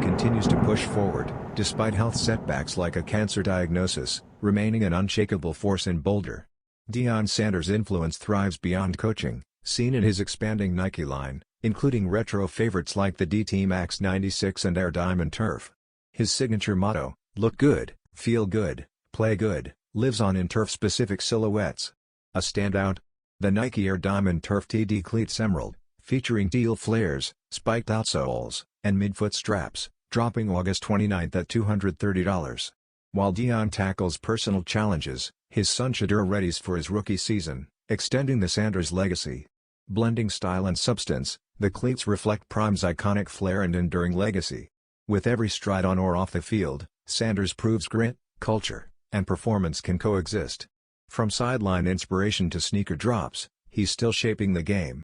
continues to push forward, despite health setbacks like a cancer diagnosis, remaining an unshakable force in Boulder. Deion Sanders' influence thrives beyond coaching, seen in his expanding Nike line, including retro favorites like the DT Max 96 and Air Diamond Turf. His signature motto, "Look good, feel good, play good," lives on in turf-specific silhouettes. A standout? The Nike Air Diamond Turf TD Cleats Emerald, featuring teal flares, spiked outsoles, and midfoot straps, dropping August 29 at $230. While Deion tackles personal challenges, his son Shedeur readies for his rookie season, extending the Sanders legacy. Blending style and substance, the cleats reflect Prime's iconic flair and enduring legacy. With every stride on or off the field, Sanders proves grit, culture, and performance can coexist. From sideline inspiration to sneaker drops, he's still shaping the game.